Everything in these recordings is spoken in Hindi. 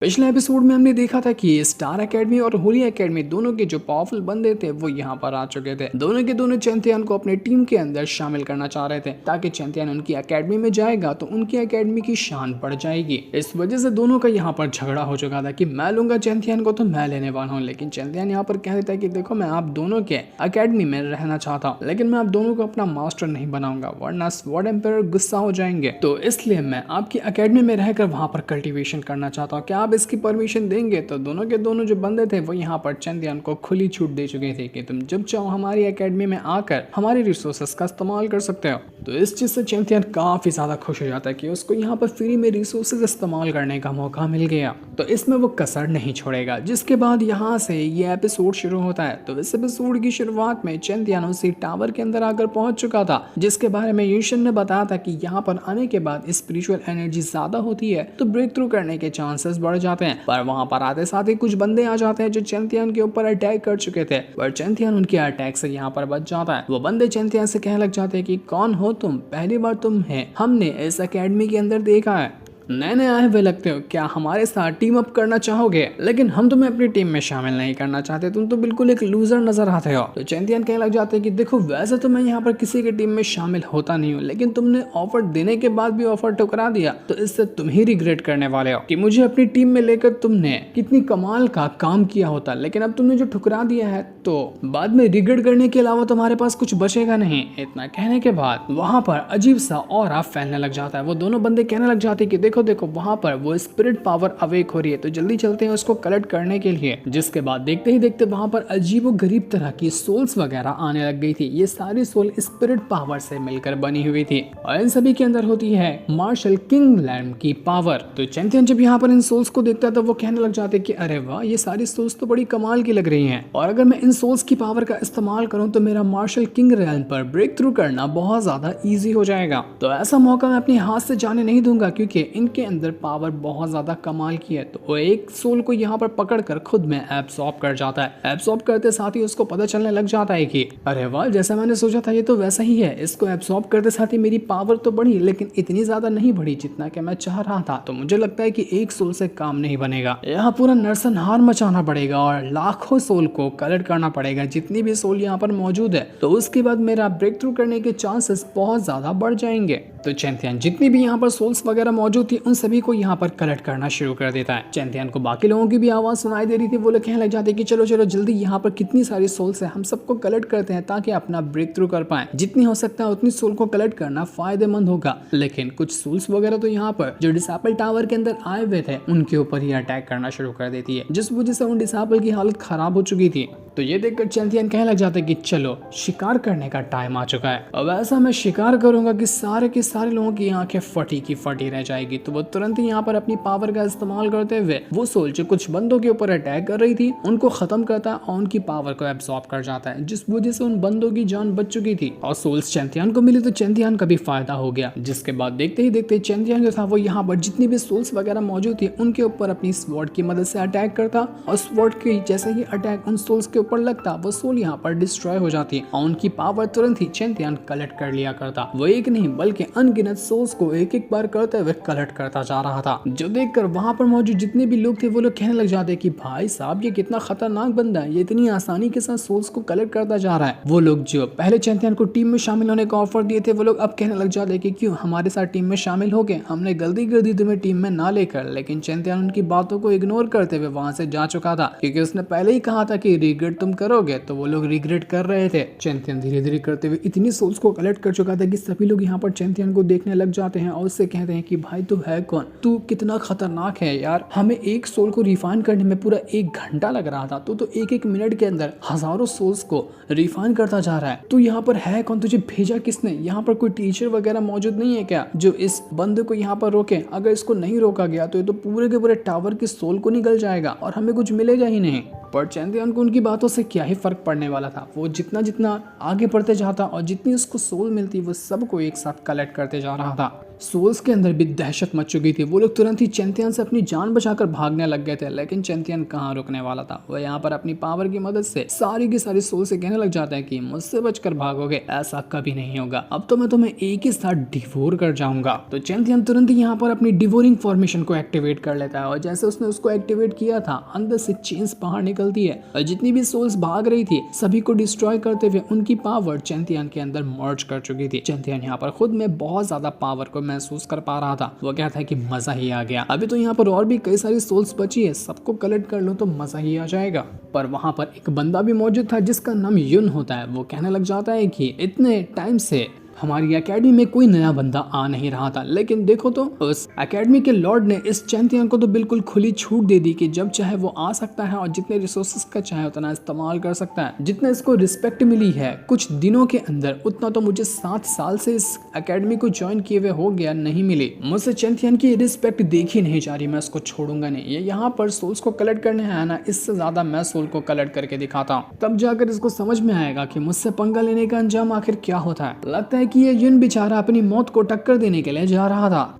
पिछले एपिसोड में हमने देखा था कि स्टार एकेडमी और होली एकेडमी दोनों के जो पावरफुल बंदे थे वो यहाँ पर आ चुके थे। दोनों के दोनों चैंपियन को अपने टीम के अंदर शामिल करना चाह रहे थे ताकि चैंपियन उनकी एकेडमी में जाएगा तो उनकी एकेडमी की शान बढ़ जाएगी। इस वजह से दोनों का यहाँ पर झगड़ा हो चुका था कि मैं लूंगा चैंपियन को तो मैं लेने वाला हूँ, लेकिन चैंपियन यहाँ पर कह देता है कि देखो मैं आप दोनों के एकेडमी में रहना चाहता हूँ, लेकिन मैं आप दोनों को अपना मास्टर नहीं बनाऊंगा वरना स्वॉर्ड एम्पायर गुस्सा हो जाएंगे। तो इसलिए मैं आपकी एकेडमी में रहकर वहां पर कल्टीवेशन करना चाहता हूँ, क्या आप इसकी परमिशन देंगे? तो दोनों के दोनों जो बंदे थे वो यहाँ पर चैंपियन को खुली छूट दे चुके थे कि तुम जब चाहो हमारी एकेडमी में आकर हमारी रिसोर्सेस का इस्तेमाल कर सकते हो। तो इस चीज से चैंपियन काफी ज्यादा खुश हो जाता है कि उसको यहाँ पर फ्री में रिसोर्सेज इस्तेमाल करने का मौका मिल गया, तो इसमें वो कसर नहीं छोड़ेगा। जिसके बाद यहाँ से ये एपिसोड शुरू होता है। तो इस एपिसोड की शुरुआत में चैंपियन उसी टावर के अंदर आकर पहुंच चुका था जिसके बारे में यूशन ने बताया था कि यहाँ पर आने के बाद स्पिरिचुअल एनर्जी ज्यादा होती है तो ब्रेक थ्रू करने के चांसेस बढ़ जाते हैं। पर वहां पर आते साथ ही कुछ बंदे आ जाते हैं जो चैंपियन के ऊपर अटैक कर चुके थे, पर चैंपियन उनके अटैक से यहाँ पर बच जाता है। वो बंदे चैंपियन से कहने लग जाते हैं कि कौन हो तुम, पहली बार तुम है हमने इस एकेडमी के अंदर देखा है, नए नए आए हुए लगते हो, क्या हमारे साथ टीम अप करना चाहोगे? लेकिन हम तुम्हें अपनी टीम में शामिल नहीं करना चाहते, तुम तो बिल्कुल एक लूजर नजर आते हो। तो चैंपियन कहने लग जाते हैं कि देखो वैसे तो मैं यहाँ पर किसी की टीम में शामिल होता नहीं हूँ, लेकिन तुमने ऑफर देने के बाद भी ऑफर ठुकरा दिया तो इससे तुम ही रिग्रेट करने वाले हो कि मुझे अपनी टीम में लेकर तुमने कितनी कमाल का काम किया होता, लेकिन अब तुमने जो ठुकरा दिया है तो बाद में रिग्रेट करने के अलावा तुम्हारे पास कुछ बचेगा नहीं। इतना कहने के बाद वहां पर अजीब सा ऑरा फैलने लग जाता है। वो दोनों बंदे कहने लग जाते हैं कि देखो देखो वहां पर वो स्पिरिट पावर अवेक हो रही है, तो जल्दी चलते हैं उसको कलेक्ट करने के लिए। जिसके बाद देखते ही देखते वहां पर अजीब गरीब तरह की सोल्स वगैरह आने लग गई थी। ये सारी सोल स्पिरिट पावर से मिलकर बनी हुई थी और इन सभी के अंदर होती है मार्शल किंग लैंड की पावर। तो चैंपियन जब यहाँ पर इन सोल्स को देखता है तो वो कहने लग जाते कि अरे वाह, ये सारी सोल्स तो बड़ी कमाल की लग रही हैं और अगर मैं इन सोल्स की पावर का इस्तेमाल करूं तो मेरा मार्शल किंग रैन पर ब्रेक थ्रू करना बहुत ज्यादा इजी हो जाएगा। तो ऐसा मौका मैं अपने हाथ से जाने नहीं दूंगा क्योंकि इनके अंदर पावर बहुत ज्यादा कमाल की है। तो वो एक सोल को यहाँ पर पकड़कर खुद में एब्सॉर्ब कर जाता है। एब्सॉर्ब करते साथ ही उसको पता चलने लग जाता है कि अरे वाह, जैसा मैंने सोचा था ये तो वैसा ही है। इसको एब्सॉर्ब करते साथ ही मेरी पावर तो बढ़ी लेकिन इतनी ज्यादा नहीं बढ़ी जितना कि मैं चाह रहा था। तो मुझे लगता है कि एक सोल से काम नहीं बनेगा, यहाँ पूरा नरसंहार मचाना पड़ेगा और लाखों सोल को कलेक्ट करना पड़ेगा, जितनी भी सोल यहाँ पर मौजूद है। तो उसके बाद मेरा ब्रेक थ्रू करने के चांसेस बहुत ज्यादा बढ़ जाएंगे। तो चैंपियन जितनी भी यहाँ पर सोल्स वगैरह मौजूद थी उन सभी को यहाँ पर कलेक्ट करना शुरू कर देता है। चैंपियन को बाकी लोगों की भी आवाज सुनाई दे रही थी। वो लोग कहने लग जाते कि चलो चलो जल्दी यहाँ पर कितनी सारी सोल्स है हम सबको कलेक्ट करते हैं ताकि अपना ब्रेक थ्रू कर पाए। जितनी हो सकता है उतनी सोल को कलेक्ट करना फायदेमंद होगा। लेकिन कुछ सोल्स वगैरह तो यहाँ पर जो डिसाइपल टावर के अंदर आए हुए थे उनके ऊपर ही अटैक करना शुरू कर देती है, जिस वजह से उन डिसाइपल की हालत खराब हो चुकी थी। तो ये देखकर चैंपियन कहने लग जाते कि चलो शिकार करने का टाइम आ चुका है। अब ऐसा मैं शिकार करूंगा कि सारे के सारे लोगों की आंखें फटी की फटी रह जाएगी। तो वो तुरंत ही यहाँ पर अपनी पावर का इस्तेमाल करते हुए वो सोल जो कुछ बंदों के ऊपर अटैक कर रही थी उनको खत्म करता है और उनकी पावर को एब्सॉर्ब कर जाता है, जिस वजह से उन बंदों की जान बच चुकी थी और सोल्स चैंपियन को मिली तो चैंपियन का भी फायदा हो गया। जिसके बाद देखते ही देखते चैंपियन जो था वो यहाँ पर जितनी भी सोल्स वगैरह मौजूद थी उनके ऊपर अपनी स्वॉर्ड की मदद से अटैक करता और स्वॉर्ड की जैसे ही अटैक उन सोल्स के ऊपर लगता वो सोल यहाँ पर डिस्ट्रॉय हो जाती और उनकी पावर तुरंत ही चैंपियन कलेक्ट कर लिया करता। वो एक नहीं बल्कि अनगिनत सोल्स को एक एक बार करते हुए कलेक्ट करता जा रहा था, जो देखकर वहां पर मौजूद जितने भी लोग थे वो लोग कहने लग जाते कि भाई साहब ये कितना खतरनाक बंदा है, ये इतनी आसानी के साथ सोल्स को कलेक्ट करता जा रहा है। वो लोग जो पहले चैंपियन को टीम में शामिल होने का ऑफर दिए थे वो लोग अब कहने लग जाते कि क्यों हमारे साथ टीम में शामिल हो गए, हमने गलती कर दी तुम्हें टीम में ना लेकर। लेकिन चैंपियन उनकी बातों को इग्नोर करते हुए वहां से जा चुका था क्योंकि उसने पहले ही कहा था कि रिग्रेट तुम करोगे, तो वो लोग रिग्रेट कर रहे थे। चैंपियन धीरे धीरे करते हुए इतनी सोल्स को कलेक्ट कर चुका था कि सभी लोग यहाँ पर चैंपियन को देखने लग जाते हैं और उससे कहते हैं कि भाई तू है कौन, तू कितना खतरनाक है यार, हमें एक सोल को रिफाइन करने में पूरा 1 घंटा लग रहा था, तो 1-1 मिनट के अंदर हजारों सोल्स को रिफाइन करता जा रहा है, तू यहाँ पर है कौन, तुझे भेजा किसने, यहाँ पर कोई टीचर वगैरह मौजूद नहीं है क्या जो इस बंदे को यहाँ पर रोके? अगर इसको नहीं रोका गया तो ये तो पूरे के पूरे टावर की सोल को निकल जाएगा और हमें कुछ मिलेगा ही नहीं। पर चैंपियन को उनकी बातों से क्या ही फर्क पड़ने वाला था। वो जितना जितना आगे बढ़ते जाता और जितनी उसको सोल मिलती वो सबको एक साथ कलेक्ट करते जा रहा था। सोल्स के अंदर भी दहशत मच चुकी थी। वो लोग तुरंत ही चैंतियन से अपनी जान बचाकर भागने लग गए थे, लेकिन चैंतियन कहाँ रुकने वाला था। वो यहाँ पर अपनी पावर की मदद से सारी की सारी सोल से कहने लग जाता है कि मुझसे बचकर भागोगे, ऐसा कभी नहीं होगा, अब तो मैं तुम्हें एक ही साथ डिवोर कर जाऊंगा। तो चैंतियन तुरंत ही यहाँ पर अपनी डिवोरिंग फॉर्मेशन को एक्टिवेट कर लेता है और जैसे उसने उसको एक्टिवेट किया था, अंदर से चेन्स बाहर निकलती है और जितनी भी सोल्स भाग रही थी सभी को डिस्ट्रॉय करते हुए उनकी पावर चैंतियन के अंदर मर्ज कर चुकी थी। चैंतियन यहाँ पर खुद में बहुत ज्यादा पावर को महसूस कर पा रहा था। वो कहता है कि मजा ही आ गया, अभी तो यहाँ पर और भी कई सारी सोल्स बची है, सबको कलेक्ट कर लो तो मजा ही आ जाएगा। पर वहां पर एक बंदा भी मौजूद था जिसका नाम युन होता है। वो कहने लग जाता है कि इतने टाइम से हमारी एकेडमी में कोई नया बंदा आ नहीं रहा था, लेकिन देखो तो उस एकेडमी के लॉर्ड ने इस चैंतियन को तो बिल्कुल खुली छूट दे दी कि जब चाहे वो आ सकता है और जितने रिसोर्सेस का चाहे उतना इस्तेमाल कर सकता है। जितना इसको रिस्पेक्ट मिली है कुछ दिनों के अंदर, उतना तो मुझे 7 साल से इस एकेडमी को ज्वाइन किए हुए हो गया नहीं मिली। मुझसे चैंतियन की रिस्पेक्ट देखी नहीं जा रही, मैं उसको छोड़ूंगा नहीं। ये यहाँ पर सोल्स को कलेक्ट करने आया ना, इससे ज्यादा मैं सोल को कलेक्ट करके दिखाता हूँ, तब जाकर इसको समझ में आएगा कि मुझसे पंगा लेने का अंजाम आखिर क्या होता है। लगता है कि ये युन बेचारा अपनी मौत को टक्कर देने के लिए जा रहा था।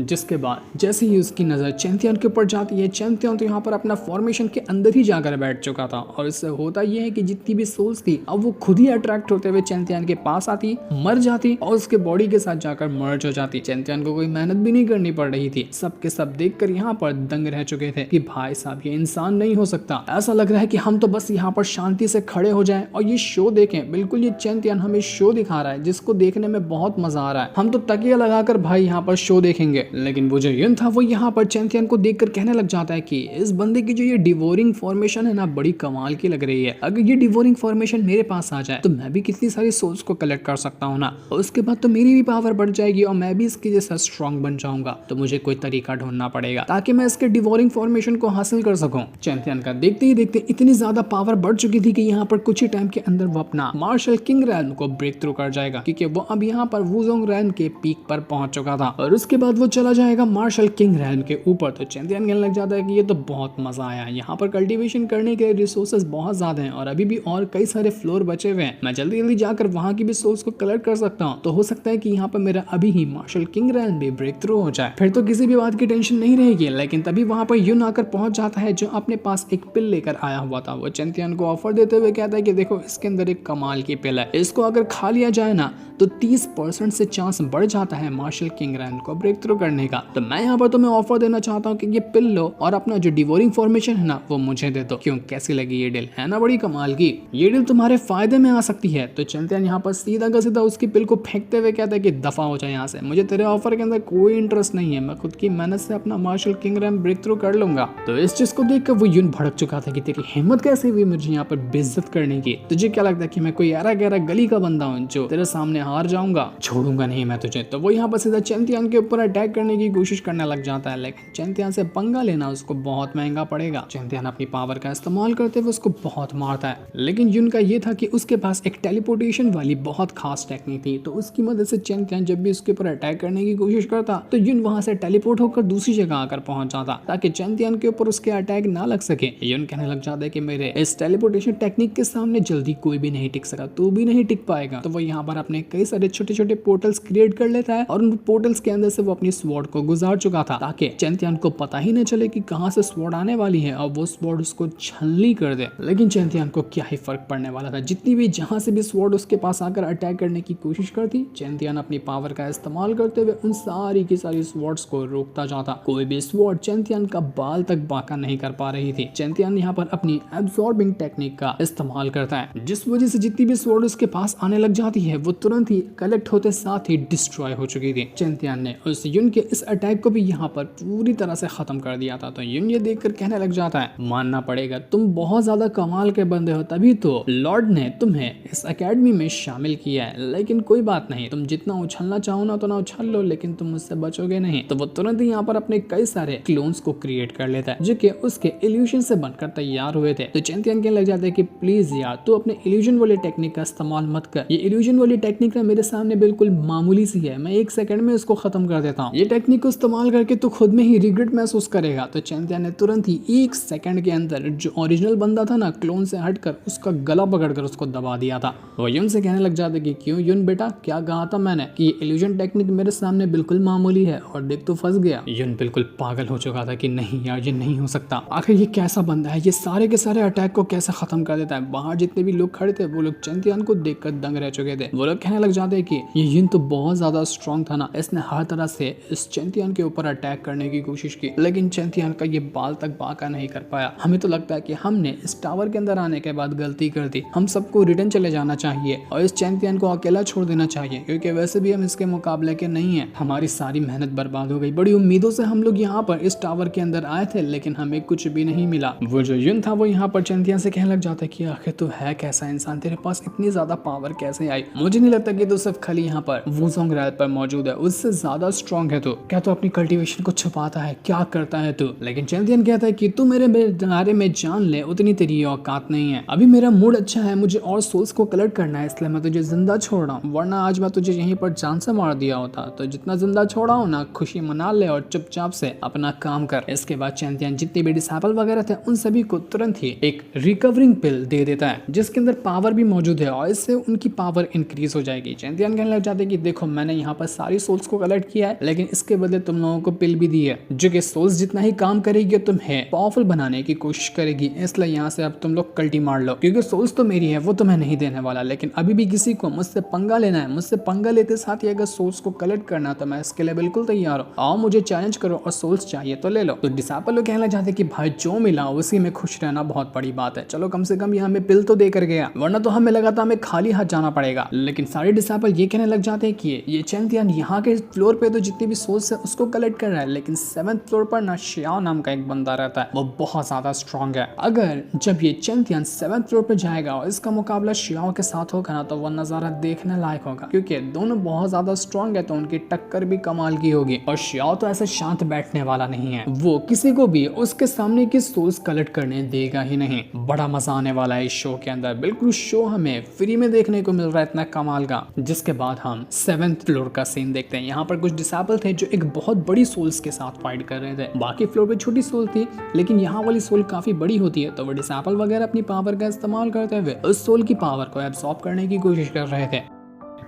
जिसके बाद जैसे ही उसकी नज़र चैंतियन के ऊपर जाती है, चैंतियन तो यहाँ पर अपना फॉर्मेशन के अंदर ही जाकर बैठ चुका था और इससे होता यह है कि जितनी भी सोल्स थी अब वो खुद ही अट्रैक्ट होते हुए चैंतियन के पास आती, मर जाती और उसके बॉडी के साथ जाकर मर्ज हो जाती। चैंतियन को कोई मेहनत भी नहीं करनी पड़ रही थी। सबके सब देखकर यहाँ पर दंग रह चुके थे कि भाई साहब ये इंसान नहीं हो सकता। ऐसा लग रहा है कि हम तो बस यहाँ पर शांति से खड़े हो जाएं और ये शो देखें। बिल्कुल ये चैंतियन हमें शो दिखा रहा है जिसको देखने में बहुत मजा आ रहा है। हम तो तकिया लगाकर भाई यहाँ पर शो देखेंगे। लेकिन वो जो युन था वो यहाँ पर चैंतियन को देखकर कहने लग जाता है कि इस बंदे की जो ये डिवोरिंग फॉर्मेशन है ना, बड़ी कमाल की लग रही है। अगर ये डिवोरिंग फॉर्मेशन मेरे पास आ जाए तो मैं भी कितनी सारी सोल्स को कलेक्ट कर सकता हूँ ना, और उसके बाद तो मेरी भी पावर बढ़ जाएगी और मैं भी इसके जैसा स्ट्रॉन्ग बन जाऊंगा। तो मुझे कोई तरीका ढूंढना पड़ेगा ताकि मैं इसके डिवोरिंग फॉर्मेशन को हासिल कर सकूं। चैंतियन का देखते ही देखते इतनी ज्यादा पावर बढ़ चुकी थी कि यहाँ पर कुछ ही टाइम के अंदर वो अपना मार्शल किंग रैन को ब्रेक थ्रू कर जाएगा, क्योंकि वो अब यहाँ पर वुजोंग रैन के पीक पर पहुंच चुका था और उसके बाद वो चला जाएगा मार्शल किंग रैन के ऊपर। तो चैंतियन कहने लग जाता है कि ये तो बहुत मजा आया, यहाँ पर कल्टीवेशन करने के रिसोर्सेज बहुत ज्यादा हैं और अभी भी और कई सारे फ्लोर बचे हुए हैं। मैं जल्दी जल्दी जाकर वहां की भी सोल्स को कलेक्ट कर सकता हूँ, तो हो सकता है कि यहाँ पर मेरा अभी ही मार्शल किंग रैन भी ब्रेक थ्रू हो जाए, फिर तो किसी भी बात की टेंशन नहीं रहेगी। लेकिन तभी वहां पर युन आकर पहुंच जाता है जो अपने पास एक पिल लेकर आया हुआ था। वो चैंतियन को ऑफर देते हुए कहता है कि देखो इसके अंदर एक कमाल की पिल है, इसको अगर खा लिया जाए ना तो 30% से चांस बढ़ जाता है मार्शल किंग रैन को ब्रेक थ्रू करने का। तो मैं यहाँ पर तुम्हें ऑफर देना चाहता हूँ कि ये पिल लो और अपना जो डिवोरिंग फॉर्मेशन है ना वो मुझे दे दो। क्यों, कैसी लगी ये डील? है ना बड़ी कमाल की? ये डील तुम्हारे फायदे में आ सकती है। तो चैंतियन यहाँ पर सीधा का सीधा उसकी पिल को फेंकते हुए कहता है कि दफा हो जाए यहाँ से, मुझे तेरे ऑफर के अंदर कोई इंटरेस्ट नहीं है, मैं खुद की मेहनत से अपना मार्शल किंग रैन ब्रेक थ्रू कर लूंगा। तो इस चीज को देखकर वो युन भड़क चुका था कि तेरी हिम्मत कैसे हुई मुझे यहाँ पर बेइज्जत करने की? तुझे क्या लगता है कि मैं कोई यारा गहरा गली का बंदा हूँ जो तेरे सामने हार जाऊंगा? छोड़ूंगा नहीं मैं तुझे। तो वो यहाँ पर सीधा चैंतियन के ऊपर अटैक करने की कोशिश करने लग जाता है, लेकिन चैंतियन से पंगा लेना उसको बहुत महंगा पड़ेगा। चैंतियन अपनी पावर का इस्तेमाल करते हुए उसको बहुत मारता है, लेकिन युन का ये था कि उसके पास एक टेलीपोर्टेशन वाली बहुत खास टेक्निक थी। तो उसकी मदद से चैंतियन जब भी उसके ऊपर अटैक करने की कोशिश करता तो युन वहां से टेलीपोर्ट होकर दूसरी जगह आकर पहुंच जाता ताकि चैंतियन के ऊपर उसके अटैक ना लग सके। युन कहने लग जाता है कि मेरे इस टेलीपोर्टेशन टेक्निक के सामने जल्दी कोई भी नहीं टिक सका, तू भी नहीं टिक पाएगा। तो वो यहाँ पर अपने कई सारे छोटे छोटे पोर्टल्स क्रिएट कर लेता है और उन पोर्टल्स के अंदर से वो अपनी स्वॉर्ड को गुजार चुका था ताकि चैंतियन को पता ही न चले कि कहां से स्वॉर्ड आने वाली है और वो स्वॉर्ड उसको छलनी कर दे। लेकिन चैंतियन को क्या ही फर्क पड़ने वाला था, जितनी भी जहां से भी स्वॉर्ड उसके पास आकर अटैक करने की कोशिश करती, चैंतियन अपनी पावर का इस्तेमाल करते हुए उन सारी की सारी स्वॉर्ड्स को रोकता जाता। कोई भी स्वॉर्ड चैंतियन का बाल तक बांका नहीं कर पा रही थी। चैंतियन यहाँ पर अपनी एब्सॉर्बिंग टेक्निक का इस्तेमाल करता है, जिस वजह से जितनी भी स्वॉर्ड उसके पास आने लग जाती है वो तुरंत ही कलेक्ट होते साथ ही डिस्ट्रॉय हो चुकी थी। चैंतियन ने उस युन के इस अटैक को भी यहाँ पर पूरी तरह से खत्म कर दिया था। तो युन ये देखकर कहने लग जाता है, मानना पड़ेगा तुम बहुत ज्यादा कमाल के बंदे हो, तभी तो लॉर्ड ने तुम्हें इस एकेडमी में शामिल किया है। लेकिन कोई बात नहीं, तुम जितना उछलना चाहो ना तो ना उछल लो, लेकिन तुम मुझसे बचोगे नहीं। तो वो तुरंत ही यहाँ पर अपने कई सारे क्लोन्स को क्रिएट कर लेता है जो कि उसके इल्यूजन से बनकर तैयार हुए थे। तो चैंतियन कहने लग जाता है कि प्लीज यार तू अपने इल्यूजन वाली टेक्निक का इस्तेमाल मत कर, ये इल्यूजन वाली टेक्निक ना मेरे सामने बिल्कुल मामूली सी है, मैं 1 सेकंड में इसको खत्म कर देता हूँ। ये टेक्निक को इस्तेमाल करके तू खुद में ही रिग्रेट महसूस करेगा। तो चैंतियन ने तुरंत ही 1 सेकंड के अंदर जो ओरिजिनल बंदा था ना क्लोन से हटकर उसका गला पकड़कर उसको दबा दिया था। वो युन से कहने लग जाता कि क्यों युन बेटा, क्या कहा था मैंने कि इल्यूजन टेक्निक मेरे सामने बिल्कुल मामूली है और देख तो फंस गया। युन बिल्कुल पागल हो चुका था कि नहीं यार ये नहीं हो सकता, आखिर ये कैसा बंदा है, ये सारे के सारे अटैक को कैसे खत्म कर देता है। बाहर जितने भी लोग खड़े थे वो लोग चैंतियन को देखकर दंग रह चुके थे। वो लोग कहने लग जाते कि ये युन तो बहुत ज्यादा स्ट्रॉन्ग था ना, इसने हर तरह से इस चैंतियन के ऊपर अटैक करने की कोशिश की लेकिन चैंतियन का ये बाल तक बाका नहीं कर पाया। हमें तो लगता है कि हमने इस टावर के अंदर आने के बाद गलती कर दी, हम सबको रिटर्न चले जाना चाहिए और इस चैंपियन को अकेला छोड़ देना चाहिए क्योंकि वैसे भी हम इसके मुकाबले के नहीं है। हमारी सारी मेहनत बर्बाद हो गई, बड़ी उम्मीदों से हम लोग यहाँ पर इस टावर के अंदर आए थे लेकिन हमें कुछ भी नहीं मिला। वो जो युन था वो यहाँ पर चैंपियन से कहने लग जाता है कि आखिर तू है कैसा इंसान, तेरे पास इतनी ज्यादा पावर कैसे आई। मुझे नहीं लगता कि तू सिर्फ खाली यहाँ पर वुजोंग रैल पर मौजूद है, उससे ज्यादा स्ट्रॉन्ग है। तो क्या तू अपनी कल्टीवेशन को छुपाता है, क्या करता है तू। लेकिन चैंपियन कहता है कि तू मेरे बारे में जान ले, उतनी तेरी औकात नहीं है। अभी मेरा मूड अच्छा है, मुझे और सोल्स को कलेक्ट करना है इसलिए मैं तुझे जिंदा छोड़ रहा हूँ, वरना आज मैं तुझे यहीं पर जान से मार दिया होता। तो जितना जिंदा छोड़ा हो ना, खुशी मना ले और चुपचाप से अपना काम कर। इसके बाद चैंपियन जितने भी डिसेबल वगैरह थे उन सभी को तुरंत ही एक रिकवरिंग पिल दे देता है जिसके अंदर पावर भी मौजूद है और इससे उनकी पावर इंक्रीज हो जाएगी। चैंपियन कहने लग जाते कि देखो मैंने यहाँ पर सारी सोल्स को कलेक्ट किया है लेकिन इसके बदले तुम लोगों को पिल भी दी है जो कि सोल्स जितना ही काम करेगी तुम्हें पावरफुल बनाने की कोशिश करेगी, इसलिए यहाँ से अब तुम लोग कल्टी मार लो क्योंकि सोल्स तो मेरी है वो तुम्हें नहीं देने वाला। लेकिन अभी भी किसी को मुझसे पंगा लेना है, मुझसे पंगा लेते साथ ही अगर सोल्स को कलेक्ट करना तो मैं इसके लिए बिल्कुल तैयार हूँ। आओ मुझे चैलेंज करो और सोल्स चाहिए तो ले लो। तो डिसेबल लोग कहना चाहते कि भाई जो मिला उसी में खुश रहना बहुत बड़ी बात है, चलो कम से कम यहाँ हमें पिल तो दे कर गया, वरना तो हमें लगा था हमें खाली हाथ जाना पड़ेगा। लेकिन सारे डिसेबल ये कहने लग जाते हैं कि ये चैंपियन यहाँ के फ्लोर पे तो जितनी भी सोल्स है उसको कलेक्ट कर रहा है लेकिन 7th फ्लोर पर ना शियाओ नाम का एक बंदा रहता है, वो बहुत ज्यादा स्ट्रॉन्ग है। अगर जब ये चैंपियन 7th फ्लोर पे जाएगा और इसका मुकाबला शियाओ के साथ होगा ना तो वह नजारा देखने लायक होगा क्योंकि दोनों बहुत ज्यादा स्ट्रॉन्ग है तो उनकी टक्कर भी कमाल की होगी। और शियाओ तो ऐसे शांत बैठने वाला नहीं है, वो किसी को भी उसके सामने की सोल्स कलेक्ट करने देगा ही नहीं। बड़ा मजा आने वाला है इस शो के अंदर, बिल्कुल शो हमें फ्री में देखने को मिल रहा है इतना कमाल का। जिसके बाद हम 7th फ्लोर का सीन देखते हैं। यहाँ पर कुछ डिसेबल थे जो एक बहुत बड़ी सोल्स के साथ फाइट कर रहे थे। बाकी फ्लोर पे छोटी सोल थी लेकिन यहाँ वाली सोल काफी बड़ी होती है तो वो डिसेबल वगैरह अपनी पावर का इस्तेमाल करते हुए उस सोल की पावर को एब्सॉर्ब करने की कोशिश कर रहे थे।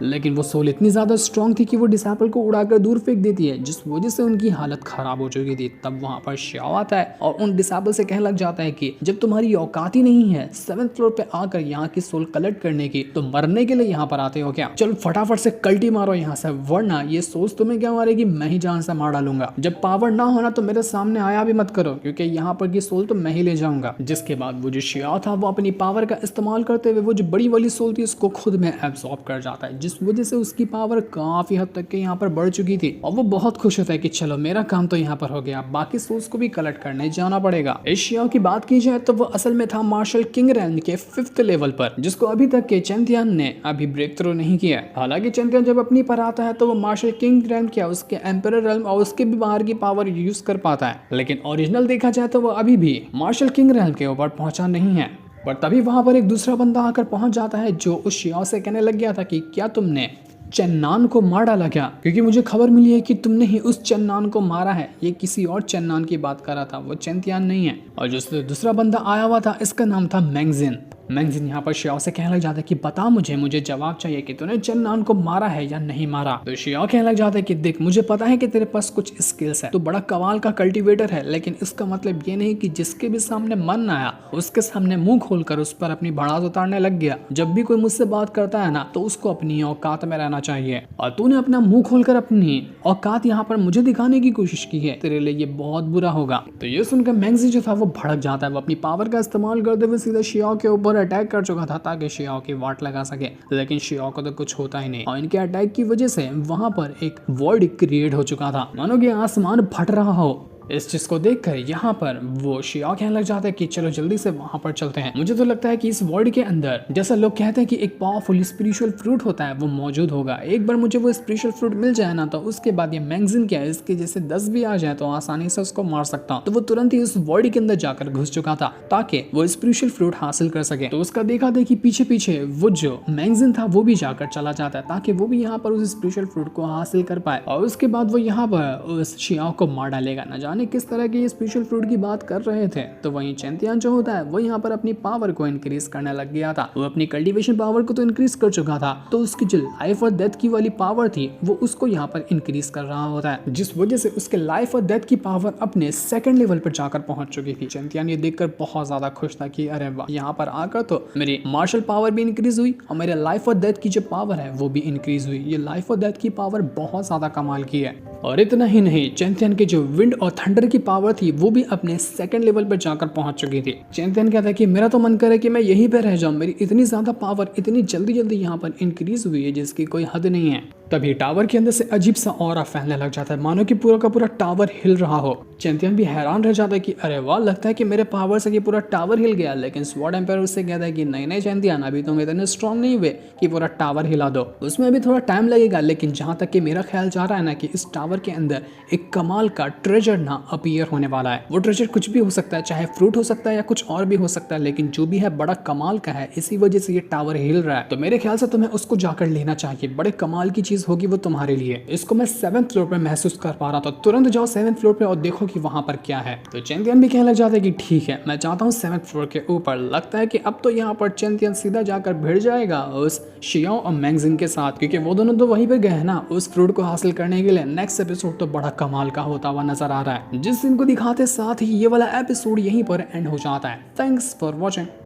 लेकिन वो सोल इतनी ज्यादा स्ट्रॉन्ग थी कि वो डिसेबल को उड़ाकर दूर फेंक देती है जिस वजह से उनकी हालत खराब हो चुकी थी। तब वहां पर शियाओ आता है और उन डिसेबल से कहने लग जाता है कि जब तुम्हारी औकात ही नहीं है 7th फ्लोर पे आकर यहाँ की सोल कलेक्ट करने की तो मरने के लिए यहाँ पर आते हो क्या। चलो फटाफट से कल्टी मारो यहाँ से, वरना ये सोल्स तुम्हें क्या मारेगी, मैं ही जान से मार डालूंगा। जब पावर ना होना तो मेरे सामने आया भी मत करो क्योंकि यहाँ पर की सोल तो मैं ही ले जाऊंगा। जिसके बाद वो जो शियाओ था वो अपनी पावर का इस्तेमाल करते हुए वो जो बड़ी वाली सोल थी उसको खुद में एब्सॉर्ब कर जाता है जिस वजह से उसकी पावर काफी हद तक के यहाँ पर बढ़ चुकी थी और वो बहुत खुश होता है कि चलो मेरा काम तो यहाँ पर हो गया, बाकी सोल्स को भी कलेक्ट करने जाना पड़ेगा। इस शियाओ की बात की जाए तो वो असल में था मार्शल किंग रैम के 5th लेवल पर जिसको अभी तक के चैंपियन ने अभी ब्रेक थ्रू नहीं किया। हालांकि चैंपियन जब अपनी पर आता है तो वो मार्शल किंग रैम क्या उसके एम्परर रेल्म और उसके भी बाहर की पावर यूज कर पाता है। लेकिन ओरिजिनल देखा जाए तो वो अभी भी मार्शल किंग रैम के ऊपर पहुंचा नहीं है। पर तभी वहां पर एक दूसरा बंदा आकर पहुंच जाता है जो उस शियाओ से कहने लग गया था कि क्या तुमने चन्नान को मार डाला क्या, क्योंकि मुझे खबर मिली है कि तुमने ही उस चन्नान को मारा है। ये किसी और चन्नान की बात कर रहा था, वो चैंपियन नहीं है। और जो दूसरा बंदा आया हुआ था इसका नाम था मैंगजिन। मैंगजिन यहाँ पर शियाओ से कहने लग जाता है कि बता मुझे जवाब चाहिए कि तूने चन्नान को मारा है या नहीं मारा। तो शियाओ कहने लग जाता है कि देख मुझे पता है कि तेरे पास कुछ स्किल्स है, तो बड़ा कमाल का कल्टीवेटर है, लेकिन इसका मतलब ये नहीं कि जिसके भी सामने मन आया उसके सामने मुंह खोलकर उस पर अपनी भड़ास उतारने लग गया। जब भी कोई मुझसे बात करता है ना तो उसको अपनी औकात में रहना चाहिए और तूने अपना मुंह खोलकर अपनी औकात यहाँ पर मुझे दिखाने की कोशिश की है, तेरे लिए ये बहुत बुरा होगा। तो ये सुनकर मैंगजिन जो था वो भड़क जाता है, वो अपनी पावर का इस्तेमाल करते हुए सीधा शियाओ के ऊपर अटैक कर चुका था ताकि शियाओ की वाट लगा सके। लेकिन शियाओ को तो कुछ होता ही नहीं और इनके अटैक की वजह से वहां पर एक वर्ल्ड क्रिएट हो चुका था, मानो कि आसमान फट रहा हो। इस चीज को देखकर यहाँ पर वो शियाओ कहने लग जाता है कि चलो जल्दी से वहां पर चलते हैं। मुझे तो लगता है कि इस वर्ल्ड के अंदर जैसा लोग कहते हैं कि एक पावरफुल स्पिरिचुअल फ्रूट होता है वो मौजूद होगा। एक बार मुझे वो स्पिरिचुअल फ्रूट मिल जाए ना तो उसके बाद ये मैगजीन क्या है इसके जैसे 10 भी आ जाए तो आसानी से उसको मार सकता हूँ। तो वो तुरंत ही उस वर्ल्ड के अंदर जाकर घुस चुका था ताकि वो स्पिरिचुअल फ्रूट हासिल कर सके। तो उसका देखा देखी पीछे पीछे वो जो मैगजीन था वो भी जाकर चला जाता है ताकि वो भी यहाँ पर उस स्पिरिचुअल फ्रूट को हासिल कर पाए। और उसके बाद वो यहाँ पर उस शियाओ को मार डालेगा। न जाने किस तरह के स्पिरिचुअल फ्रूट की बात कर रहे थे। तो वहीं चैंतियन जो होता है वो यहाँ पर अपनी पावर को इंक्रीज करने लग गया था। वो अपनी कल्टीवेशन पावर को तो इंक्रीज कर चुका था तो उसकी जो लाइफ और डेथ की वाली पावर थी वो उसको यहाँ पर इंक्रीज कर रहा होता है, जिस वजह से उसके लाइफ और डेथ की पावर अपने सेकंड लेवल पर जाकर पहुंच चुकी थी। चैंतियन ये देखकर बहुत ज्यादा खुश था कि अरे वाह, यहाँ पर आकर तो मेरी मार्शल पावर भी इंक्रीज हुई और मेरे लाइफ और डेथ की जो पावर है वो भी इंक्रीज हुई। ये लाइफ और डेथ की पावर बहुत ज्यादा कमाल की है। और इतना ही नहीं, चैंतियन की जो विंड और थंडर की पावर थी वो भी अपने सेकंड लेवल पर जाकर पहुंच चुकी थी। चैंतियन कहता है कि मेरा तो मन करे कि मैं यहीं पे रह जाऊं, मेरी इतनी ज्यादा पावर इतनी जल्दी जल्दी यहाँ पर इंक्रीज हुई है जिसकी कोई हद नहीं है। तभी टावर के अंदर से अजीब सा ऑरा फैलने लग जाता है, मानो कि पूरा का पूरा टावर हिल रहा हो। चैंतियन भी हैरान रह जाता है कि अरे वाह, लगता है कि मेरे पावर से ये पूरा टावर हिल गया। लेकिन स्वॉर्ड एम्पायर उससे कहता है कि नहीं नहीं चैंतियन, अभी तुम इतने स्ट्रांग नहीं हुए कि पूरा टावर हिला दो, उसमें अभी थोड़ा टाइम लगेगा। लेकिन जहां तक कि मेरा ख्याल जा रहा है ना कि इस टावर के अंदर एक कमाल का ट्रेजर ना अपीयर होने वाला है। वो ट्रेजर कुछ भी हो सकता है, चाहे फ्रूट हो सकता है या कुछ और भी हो सकता है, लेकिन जो भी है बड़ा कमाल का है, इसी वजह से ये टावर हिल रहा है। तो मेरे ख्याल से तुम्हें उसको जाकर लेना चाहिए, बड़े कमाल की चीज होगी वो तुम्हारे लिए। इसको मैं 7th फ्लोर पे महसूस कर पा रहा था, तुरंत जाओ 7th फ्लोर पे और देखो कि वहां पर क्या है। तो चैंतियन भी कहने लग जाता है कि ठीक है, मैं चाहता हूँ 7th फ्लोर के ऊपर। लगता है कि अब तो यहाँ पर चैंतियन सीधा जाकर भिड़ जाएगा उस शियाओ और मैगजीन के साथ, क्योंकि वो दोनों तो वहीं पे गए हैं ना उस फ्रूट को हासिल करने के लिए। नेक्स्ट एपिसोड तो बड़ा कमाल का होता हुआ नजर आ रहा है, जिस दिन को दिखाते साथ ही ये वाला एपिसोड यहीं पर एंड हो जाता है। Thanks for watching.